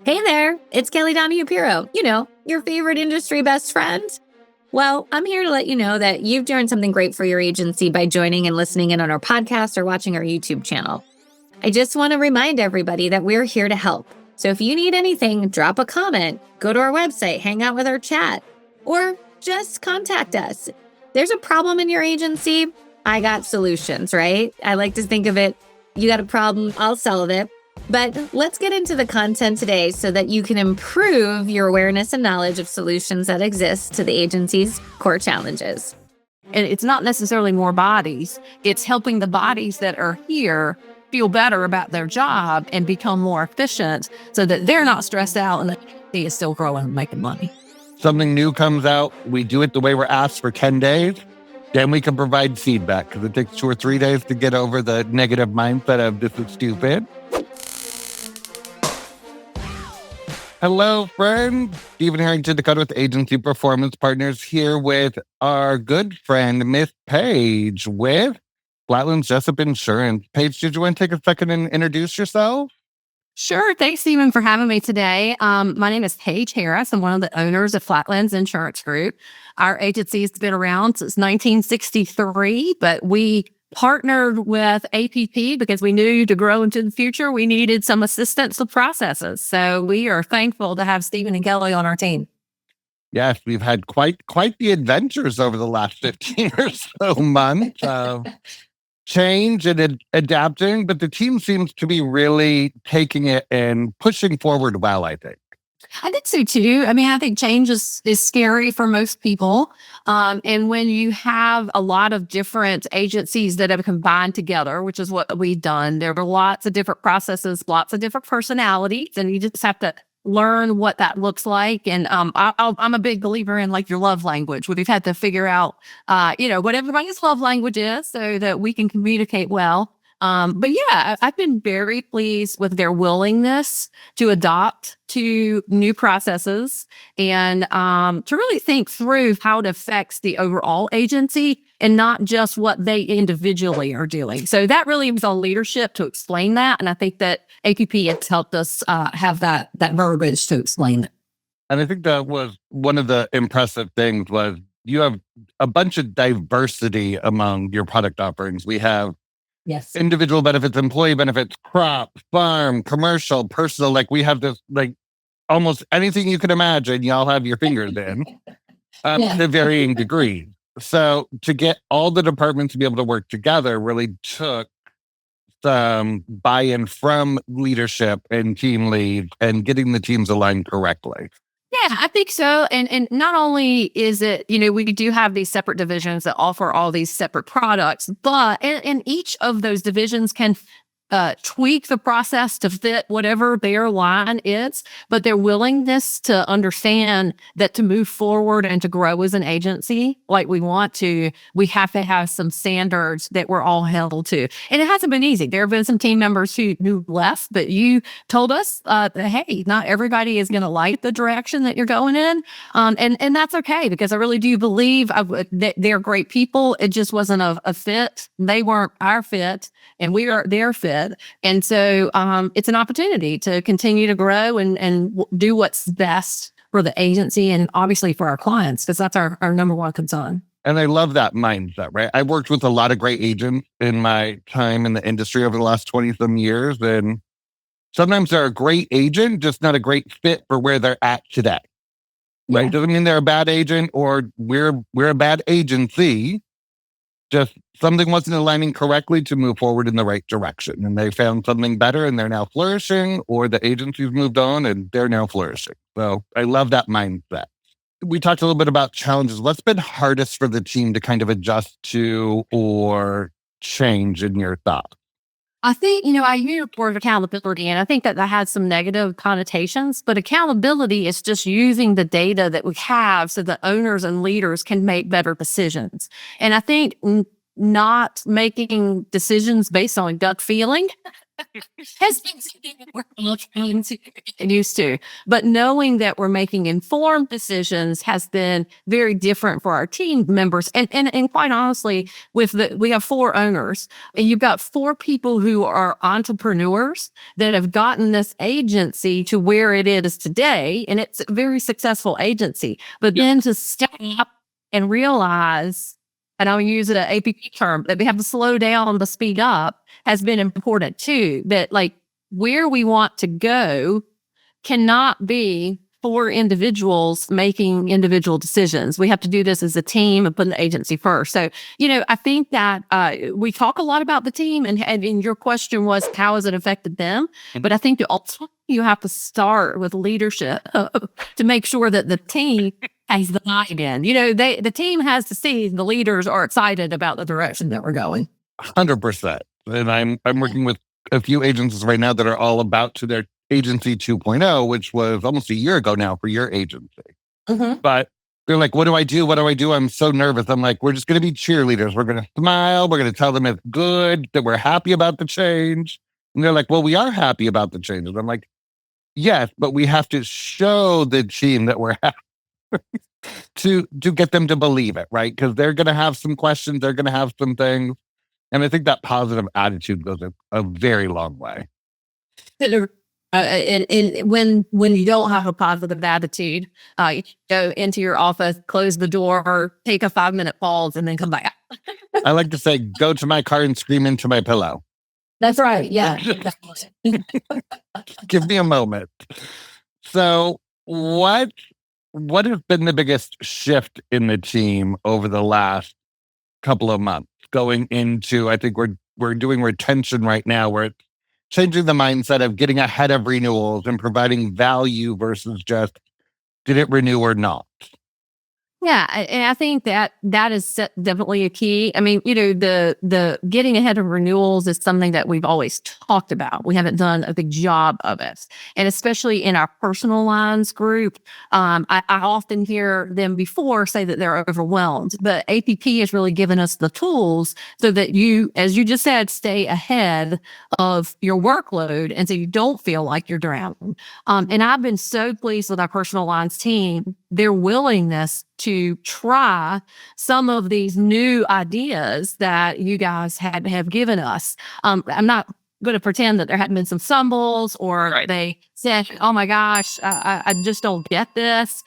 Hey there, it's Kelly Donahue-Piro, your favorite industry best friend. Well, I'm here to let you know that you've done something great for your agency by joining and listening in on our podcast or watching our YouTube channel. I just want to remind everybody that we're here to help. So if you need anything, drop a comment, go to our website, hang out with our chat, or just contact us. There's a problem in your agency, I got solutions, right? I like to think of it, you got a problem, I'll solve it. But let's get into the content today so that you can improve your awareness and knowledge of solutions that exist to the agency's core challenges. And it's not necessarily more bodies. It's helping the bodies that are here feel better about their job and become more efficient so that they're not stressed out and the agency is still growing and making money. Something new comes out, we do it the way we're asked for 10 days, then we can provide feedback because it takes 2 or 3 days to get over the negative mindset of this is stupid. Hello, friends. Stephen Harrington, Dakota with Agency Performance Partners, here with our good friend, Miss Paige, with Flatlands Insurance. Paige, did you want to take a second and introduce yourself? Sure. Thanks, Stephen, for having me today. My name is Paige Harris. I'm one of the owners of Flatlands Insurance Group. Our agency has been around since 1963, but we partnered with APP because we knew to grow into the future, we needed some assistance with processes. So we are thankful to have Stephen and Kelly on our team. Yes, we've had quite the adventures over the last 15 or so months of change and adapting, but the team seems to be really taking it and pushing forward well, I think. I think so too. I mean, I think change is scary for most people. And when you have a lot of different agencies that have combined together, which is what we've done, there are lots of different processes, lots of different personalities, and you just have to learn what that looks like. And I'm a big believer in like your love language. We've had to figure out, what everybody's love language is so that we can communicate well. But yeah, I've been very pleased with their willingness to adopt to new processes and to really think through how it affects the overall agency and not just what they individually are doing. So that really was on leadership to explain that. And I think that APP has helped us have that verbiage to explain it. And I think that was one of the impressive things was you have a bunch of diversity among your product offerings. We have individual benefits, employee benefits, crop, farm, commercial, personal. Like we have this, like almost anything you can imagine, y'all have your fingers in to varying degrees. So to get all the departments to be able to work together really took some buy-in from leadership and team lead and getting the teams aligned correctly. Yeah, I think so. And not only is it, we do have these separate divisions that offer all these separate products, but and each of those divisions can tweak the process to fit whatever their line is, but their willingness to understand that to move forward and to grow as an agency like we want to, we have to have some standards that we're all held to. And it hasn't been easy. There have been some team members who left, but you told us that, hey, not everybody is going to like the direction that you're going in. And that's okay, because I really do believe that they're great people. It just wasn't a fit. They weren't our fit, and we are their fit. And so it's an opportunity to continue to grow and do what's best for the agency and obviously for our clients, because that's our number one concern. And I love that mindset, right? I've worked with a lot of great agents in my time in the industry over the last 20 some years. And sometimes they're a great agent, just not a great fit for where they're at today. Right? Doesn't mean they're a bad agent or we're a bad agency. Just something wasn't aligning correctly to move forward in the right direction. And they found something better and they're now flourishing, or the agency's moved on and they're now flourishing. So I love that mindset. We talked a little bit about challenges. What's been hardest for the team to kind of adjust to or change in your thoughts? I think, I use the word accountability, and I think that has some negative connotations, but accountability is just using the data that we have so that owners and leaders can make better decisions. And I think not making decisions based on gut feeling has been something that we're all trying to get used to. But knowing that we're making informed decisions has been very different for our team members. And quite honestly, we have 4 owners, and you've got 4 people who are entrepreneurs that have gotten this agency to where it is today. And it's a very successful agency. But then to step up and realize, and I'll use it an APP term, that we have to slow down to speed up has been important too. That like where we want to go cannot be 4 individuals making individual decisions. We have to do this as a team and put the agency first. So, I think that we talk a lot about the team, and your question was, how has it affected them? But I think ultimately you have to start with leadership to make sure that the team has the buy-in. The team has to see the leaders are excited about the direction that we're going. 100%. And I'm working with a few agencies right now that are all about to their agency 2.0, which was almost a year ago now for your agency. Mm-hmm. But they're like, what do I do? What do I do? I'm so nervous. I'm like, we're just going to be cheerleaders. We're going to smile. We're going to tell them it's good, that we're happy about the change. And they're like, well, we are happy about the changes. I'm like, yes, but we have to show the team that we're happy to get them to believe it, right? Because they're going to have some questions. They're going to have some things. And I think that positive attitude goes a very long way. And when you don't have a positive attitude, you go into your office, close the door, take a 5-minute pause, and then come back. I like to say, go to my car and scream into my pillow. That's right. Yeah. Give me a moment. So what has been the biggest shift in the team over the last couple of months going into, I think we're doing retention right now, where it's changing the mindset of getting ahead of renewals and providing value versus just, did it renew or not? Yeah, and I think that is definitely a key. I mean, the getting ahead of renewals is something that we've always talked about. We haven't done a big job of it. And especially in our personal lines group, I often hear them before say that they're overwhelmed. But APP has really given us the tools so that you, as you just said, stay ahead of your workload and so you don't feel like you're drowning. And I've been so pleased with our personal lines team, their willingness to try some of these new ideas that you guys have given us. I'm not going to pretend that there hadn't been some stumbles or they said, oh my gosh, I just don't get this.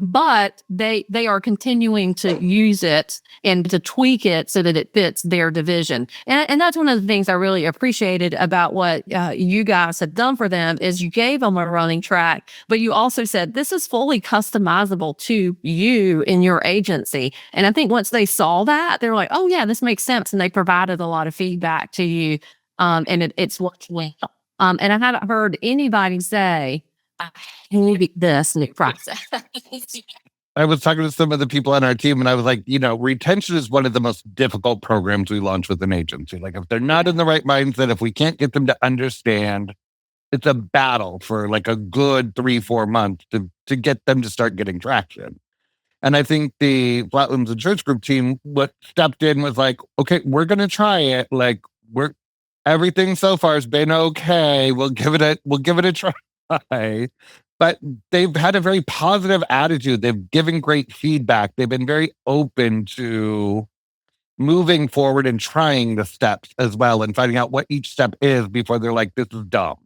But they are continuing to use it and to tweak it so that it fits their division. And that's one of the things I really appreciated about what you guys have done for them is you gave them a running track, but you also said this is fully customizable to you in your agency. And I think once they saw that, they're like, oh yeah, this makes sense. And they provided a lot of feedback to you. And it's what's well. And I haven't heard anybody say, I hate this new process. I was talking to some of the people on our team and I was like, retention is one of the most difficult programs we launch with an agency. Like if they're not in the right mindset, if we can't get them to understand, it's a battle for like a good 3-4 months to get them to start getting traction. And I think the Flatlands Insurance Group team, what stepped in was like, okay, we're going to try it. Like everything so far has been okay. We'll give it a try. But they've had a very positive attitude. They've given great feedback. They've been very open to moving forward and trying the steps as well and finding out what each step is before they're like, this is dumb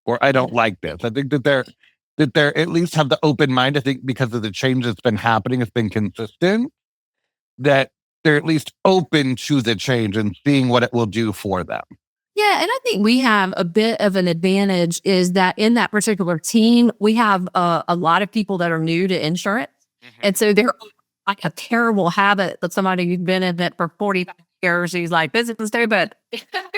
or I don't like this. I think that they're at least have the open mind. I think because of the change that's been happening, it's been consistent, that they're at least open to the change and seeing what it will do for them. Yeah, and I think we have a bit of an advantage is that in that particular team, we have a lot of people that are new to insurance. Mm-hmm. And so they're like a terrible habit that somebody who's been in it for 45 years, who's like, this is stupid.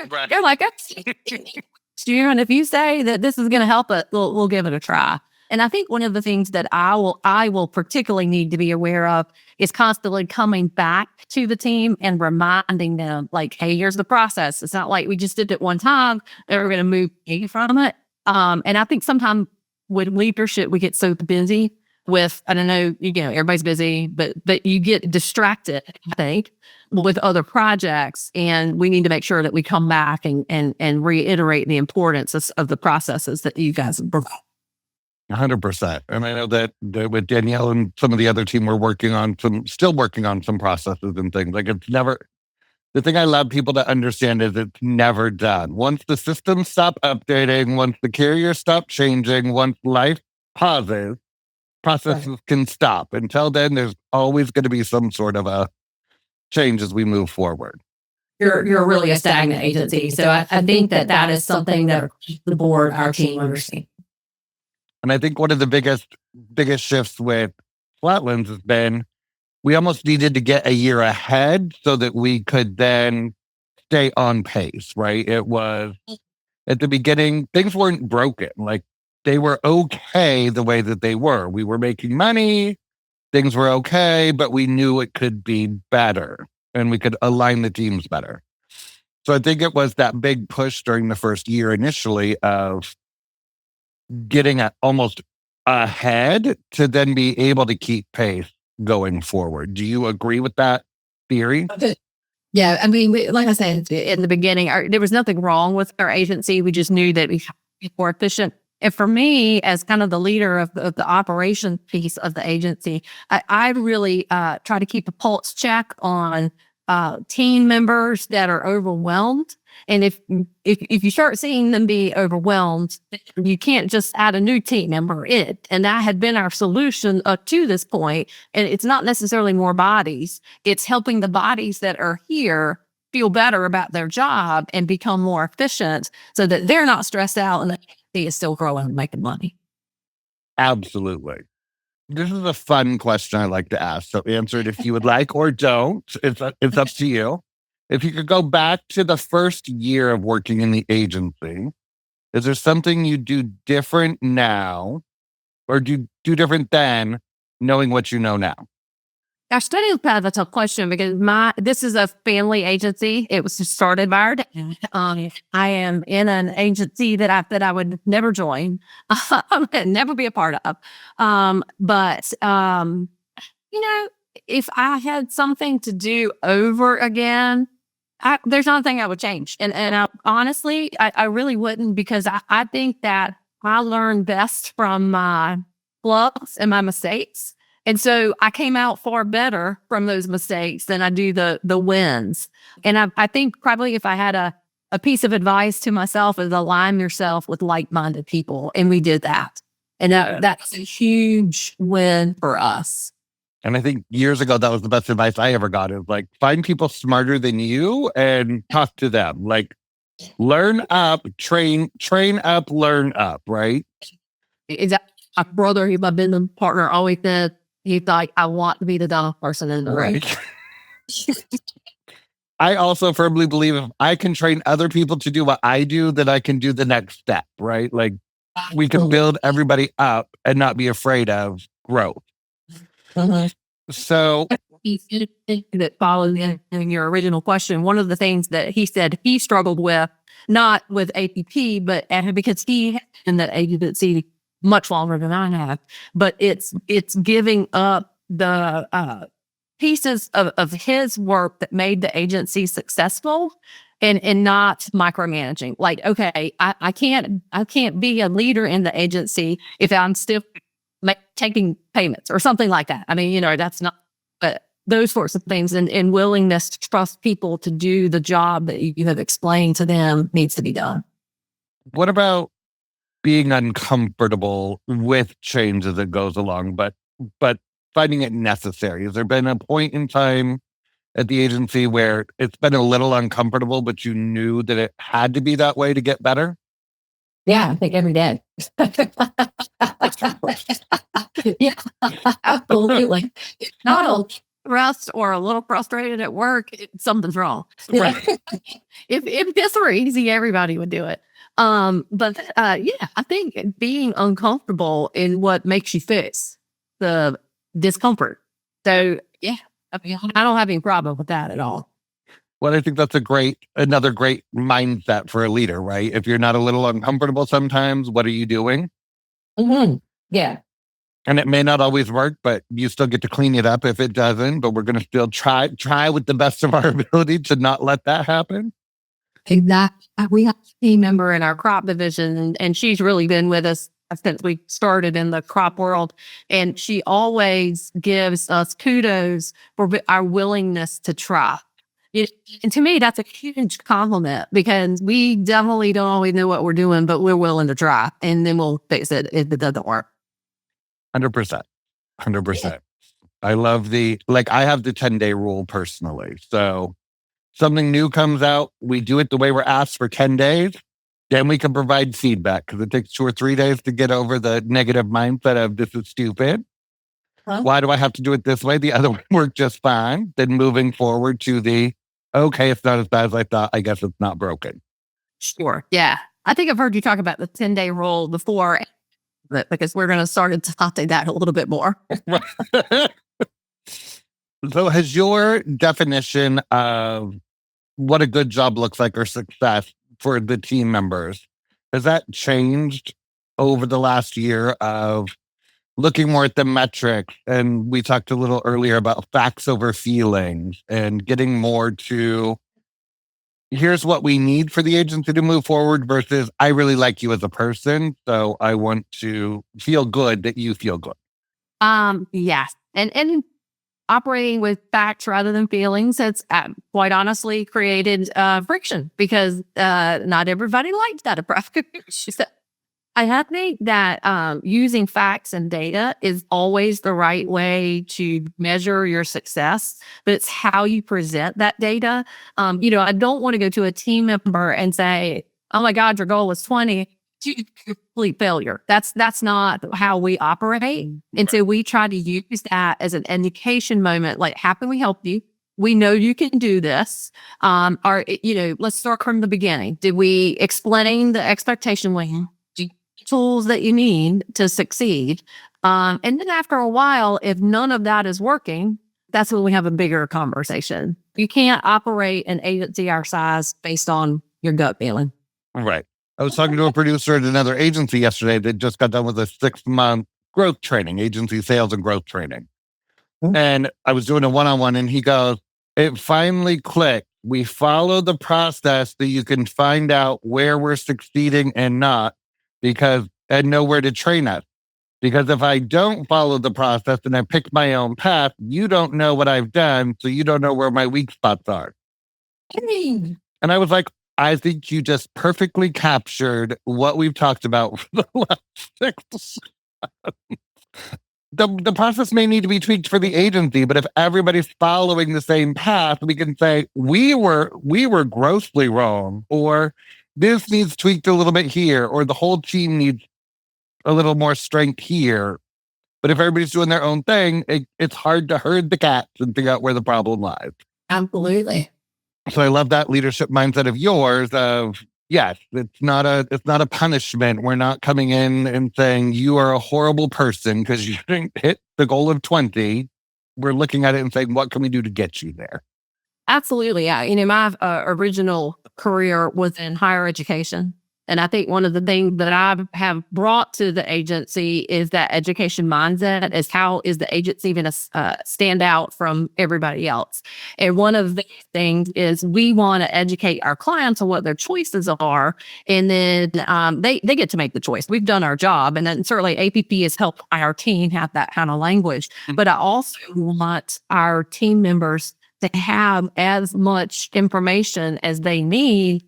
Right. They're like, and if you say that this is going to help it, we'll give it a try. And I think one of the things that I will particularly need to be aware of is constantly coming back to the team and reminding them, like, hey, here's the process. It's not like we just did it one time and we're going to move from it. And I think sometimes with leadership, we get so busy, with, I don't know, everybody's busy, but you get distracted, I think, with other projects. And we need to make sure that we come back and reiterate the importance of the processes that you guys provide. 100%. And I know that with Danielle and some of the other team, we're still working on some processes and things. Like the thing I love people to understand is it's never done. Once the systems stop updating, once the carriers stop changing, once life pauses, processes can stop. Until then, there's always going to be some sort of a change as we move forward. You're really a stagnant agency. So I think that is something that the board, our team understands. And I think one of the biggest shifts with Flatlands has been we almost needed to get a year ahead so that we could then stay on pace, right? It was at the beginning, things weren't broken. Like they were okay the way that they were. We were making money, things were okay, but we knew it could be better and we could align the teams better. So I think it was that big push during the first year initially of getting almost ahead to then be able to keep pace going forward. Do you agree with that theory? Yeah. I mean, like I said, in the beginning, there was nothing wrong with our agency. We just knew that we had to be more efficient. And for me, as kind of the leader of the operation piece of the agency, I really try to keep a pulse check on team members that are overwhelmed. And if you start seeing them be overwhelmed, you can't just add a new team member in. And that had been our solution to this point. And it's not necessarily more bodies. It's helping the bodies that are here feel better about their job and become more efficient so that they're not stressed out and the agency is still growing and making money. Absolutely. This is a fun question I like to ask. So answer it if you would like or don't. It's up to you. If you could go back to the first year of working in the agency, is there something you do different now or do different then knowing what you know now? Our study is kind of a tough question because this is a family agency. It was started by our dad. I am in an agency that I would never join, never be a part of. But if I had something to do over again, there's nothing I would change. And honestly, I really wouldn't because I think that I learn best from my flubs and my mistakes. And so I came out far better from those mistakes than I do the wins. And I think probably if I had a piece of advice to myself is align yourself with like-minded people. And we did that. And that's a huge win for us. And I think years ago, that was the best advice I ever got is like, find people smarter than you and talk to them. Like learn up, train up, learn up, right? Is that my brother, he's my business partner, always said, he thought, I want to be the dumbest person in the room. I also firmly believe if I can train other people to do what I do, then I can do the next step, right? Like we can build everybody up and not be afraid of growth. So that follows in your original question, one of the things that he said he struggled with, not with APP, but because he in that agency much longer than I have, but it's giving up the pieces of his work that made the agency successful and not micromanaging. Like, okay, I can't be a leader in the agency if I'm still taking payments or something like that. I mean, that's not, but those sorts of things and willingness to trust people to do the job that you have explained to them needs to be done. What about being uncomfortable with change as it goes along, but finding it necessary? Has there been a point in time at the agency where it's been a little uncomfortable, but you knew that it had to be that way to get better? Yeah, I think every day. Yeah, absolutely. Not a rest or a little frustrated at work, something's wrong. Right. If this were easy, everybody would do it. But I think being uncomfortable is what makes you fix the discomfort. So yeah, I mean, I don't have any problem with that at all. Well, I think that's another great mindset for a leader, right? If you're not a little uncomfortable sometimes, what are you doing? Mm-hmm. Yeah. And it may not always work, but you still get to clean it up if it doesn't. But we're going to still try with the best of our ability to not let that happen. Exactly. We have a team member in our crop division, and she's really been with us since we started in the crop world. And she always gives us kudos for our willingness to try. And to me, that's a huge compliment because we definitely don't always know what we're doing, but we're willing to try, and then we'll fix it if it doesn't work. 100%. 100%. I love I have the 10-day rule personally. So something new comes out, we do it the way we're asked for 10 days, then we can provide feedback because it takes 2 or 3 days to get over the negative mindset of this is stupid. Huh? Why do I have to do it this way? The other one worked just fine. Then moving forward to okay, it's not as bad as I thought. I guess it's not broken. Sure. Yeah. I think I've heard you talk about the 10-day rule before, because we're going to start to talk that a little bit more. So has your definition of what a good job looks like or success for the team members, has that changed over the last year of looking more at the metrics? And we talked a little earlier about facts over feelings and getting more to here's what we need for the agency to move forward versus I really like you as a person, so I want to feel good that you feel good. Yes. And operating with facts rather than feelings has quite honestly created friction because not everybody likes that approach. I think that using facts and data is always the right way to measure your success, but it's how you present that data. I don't want to go to a team member and say, "Oh my God, your goal is 20." Complete failure. That's not how we operate. And so we try to use that as an education moment. Like, how can we help you? We know you can do this. Let's start from the beginning. Did we explain the expectation tools that you need to succeed? And then after a while, if none of that is working, that's when we have a bigger conversation. You can't operate an agency our size based on your gut feeling. Right. I was talking to a producer at another agency yesterday that just got done with a 6-month growth training, agency sales and growth training. Mm-hmm. And I was doing a one-on-one and he goes, it finally clicked. We follow the process that you can find out where we're succeeding and not and know where to train us. Because if I don't follow the process and I pick my own path, you don't know what I've done. So you don't know where my weak spots are. And I was like, I think you just perfectly captured what we've talked about for the last 6 months. The process may need to be tweaked for the agency, but if everybody's following the same path, we can say we were grossly wrong, or this needs tweaked a little bit here, or the whole team needs a little more strength here. But if everybody's doing their own thing, it's hard to herd the cats and figure out where the problem lies. Absolutely. So I love that leadership mindset of yours of, yes, it's not a punishment. We're not coming in and saying you are a horrible person because you didn't hit the goal of 20. We're looking at it and saying, what can we do to get you there? Absolutely. Yeah. My original career was in higher education. And I think one of the things that I have brought to the agency is that education mindset is how is the agency going to stand out from everybody else. And one of the things is we want to educate our clients on what their choices are. And then they get to make the choice. We've done our job. And then certainly APP has helped our team have that kind of language. Mm-hmm. But I also want our team members to have as much information as they need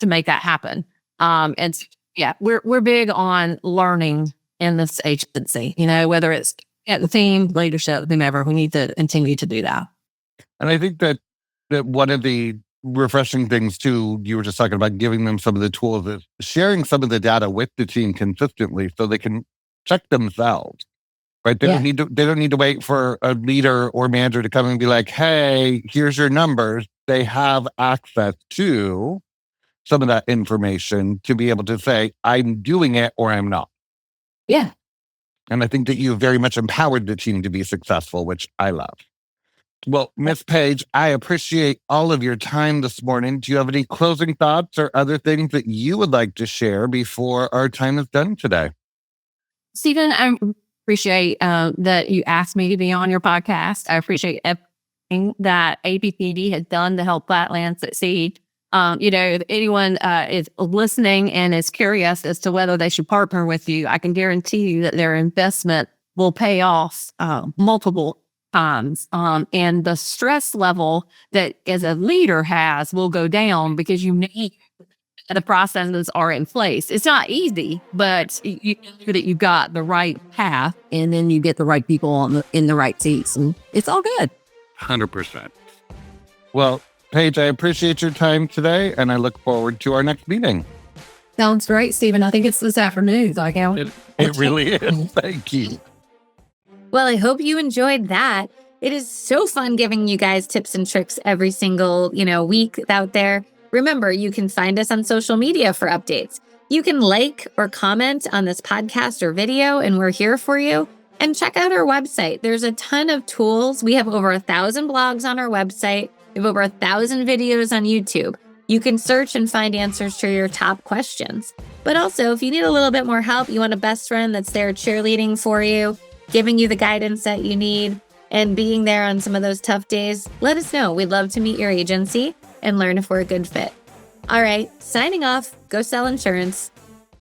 to make that happen. We're big on learning in this agency, whether it's at the team, leadership, whomever, we need to continue to do that. And I think that one of the refreshing things too, you were just talking about giving them some of the tools, is sharing some of the data with the team consistently so they can check themselves. Right? They don't need to wait for a leader or manager to come and be like, hey, here's your numbers. They have access to some of that information to be able to say, I'm doing it or I'm not. Yeah. And I think that you very much empowered the team to be successful, which I love. Well, Miss Paige, I appreciate all of your time this morning. Do you have any closing thoughts or other things that you would like to share before our time is done today? Stephen, appreciate that you asked me to be on your podcast. I appreciate everything that APPD has done to help Flatlands succeed. If anyone is listening and is curious as to whether they should partner with you, I can guarantee you that their investment will pay off multiple times. And the stress level that as a leader has will go down because you know the processes are in place. It's not easy, but you know that you've got the right path, and then you get the right people in the right seats, and it's all good. 100%. Well, Paige, I appreciate your time today, and I look forward to our next meeting. Sounds great, Stephen. I think it's this afternoon. So I can't. It really is. Thank you. Well, I hope you enjoyed that. It is so fun giving you guys tips and tricks every single, week out there. Remember, you can find us on social media for updates. You can like or comment on this podcast or video, and we're here for you. And check out our website. There's a ton of tools. We have over 1,000 blogs on our website. We have over 1,000 videos on YouTube. You can search and find answers to your top questions. But also, if you need a little bit more help, you want a best friend that's there cheerleading for you, giving you the guidance that you need, and being there on some of those tough days, let us know. We'd love to meet your agency and learn if we're a good fit. All right, signing off. Go sell insurance.